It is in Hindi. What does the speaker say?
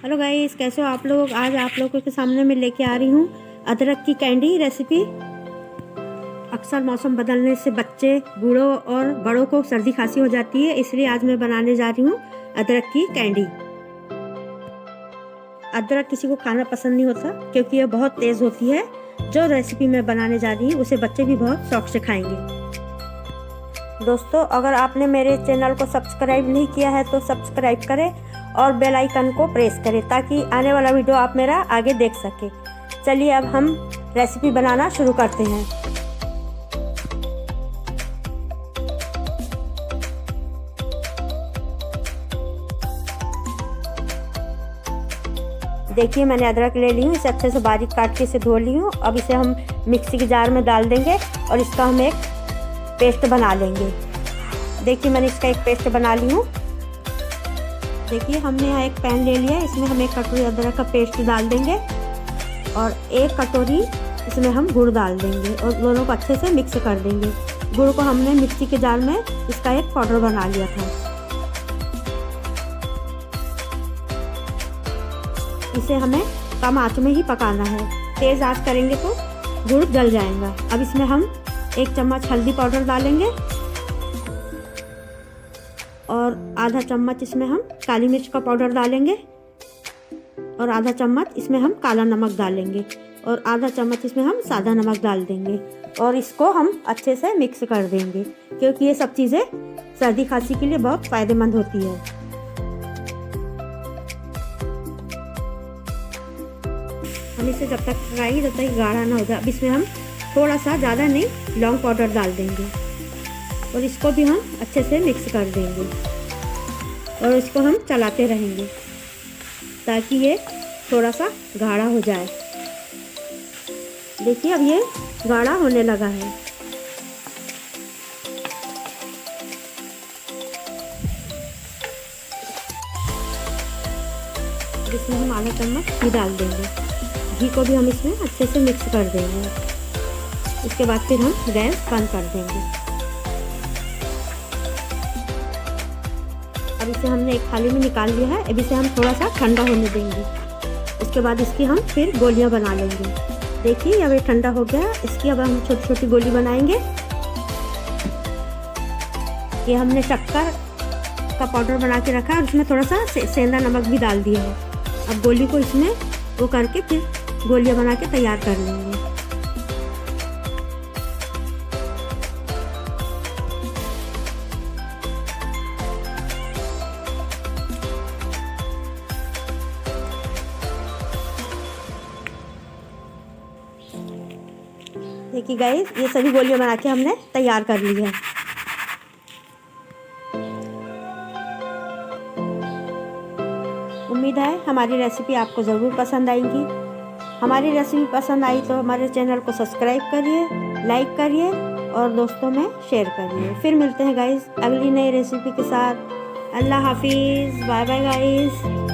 हेलो गाइस, कैसे हो आप लोग। आज आप लोगों के सामने मैं लेके आ रही हूँ अदरक की कैंडी रेसिपी। अक्सर मौसम बदलने से बच्चे, बूढ़ों और बड़ों को सर्दी खांसी हो जाती है, इसलिए आज मैं बनाने जा रही हूँ अदरक की कैंडी। अदरक किसी को खाना पसंद नहीं होता क्योंकि यह बहुत तेज़ होती है। जो रेसिपी मैं बनाने जा रही हूँ उसे बच्चे भी बहुत शौक से खाएंगे। दोस्तों, अगर आपने मेरे चैनल को सब्सक्राइब नहीं किया है तो सब्सक्राइब करें और बेल आइकन को प्रेस करें ताकि आने वाला वीडियो आप मेरा आगे देख सकें। चलिए अब हम रेसिपी बनाना शुरू करते हैं। देखिए, मैंने अदरक ले ली हूँ, इसे अच्छे से बारीक काट के इसे धो ली हूँ। अब इसे हम मिक्सी के जार में डाल देंगे और इसका हम एक पेस्ट बना लेंगे। देखिए, मैंने इसका एक पेस्ट बना ली हूँ। देखिए, हमने यहाँ एक पैन ले लिया है, इसमें हम 1 कटोरी अदरक का पेस्ट डाल देंगे और 1 कटोरी इसमें हम गुड़ डाल देंगे और दोनों को अच्छे से मिक्स कर देंगे। गुड़ को हमने मिक्सी के जार में इसका एक पाउडर बना लिया था। इसे हमें कम आंच में ही पकाना है, तेज़ आंच करेंगे तो गुड़ जल जाएगा। अब इसमें हम 1 चम्मच हल्दी पाउडर डालेंगे और आधा चम्मच इसमें हम काली मिर्च का पाउडर डालेंगे और आधा चम्मच इसमें हम काला नमक डालेंगे और आधा चम्मच इसमें हम सादा नमक डाल देंगे और इसको हम अच्छे से मिक्स कर देंगे क्योंकि ये सब चीज़ें सर्दी खांसी के लिए बहुत फ़ायदेमंद होती है। हम इसे जब तक पकाएंगे जब तक गाढ़ा ना हो जाए। अब इसमें हम थोड़ा सा, ज़्यादा नहीं, लौंग पाउडर डाल देंगे और इसको भी हम अच्छे से मिक्स कर देंगे और इसको हम चलाते रहेंगे ताकि ये थोड़ा सा गाढ़ा हो जाए। देखिए, अब ये गाढ़ा होने लगा है। इसमें हम आधा चम्मच घी डाल देंगे। घी को भी हम इसमें अच्छे से मिक्स कर देंगे। इसके बाद फिर हम गैस बंद कर देंगे। अब इसे हमने एक थाली में निकाल लिया है। अब इसे हम थोड़ा सा ठंडा होने देंगे। उसके बाद इसकी हम फिर गोलियां बना लेंगे। देखिए, अब ये ठंडा हो गया। इसकी अब हम छोटी छोटी गोली बनाएंगे। ये हमने शक्कर का पाउडर बना के रखा है और इसमें थोड़ा सा सेंधा नमक भी डाल दिया है। अब गोली को इसमें वो करके फिर गोलियां बना के तैयार कर लेंगे। देखिए गाइस, ये सभी गोलियां बना के हमने तैयार कर ली है। उम्मीद है हमारी रेसिपी आपको ज़रूर पसंद आएगी। हमारी रेसिपी पसंद आई तो हमारे चैनल को सब्सक्राइब करिए, लाइक करिए और दोस्तों में शेयर करिए। फिर मिलते हैं गाइस अगली नई रेसिपी के साथ। अल्लाह हाफिज़, बाय बाय गाइस।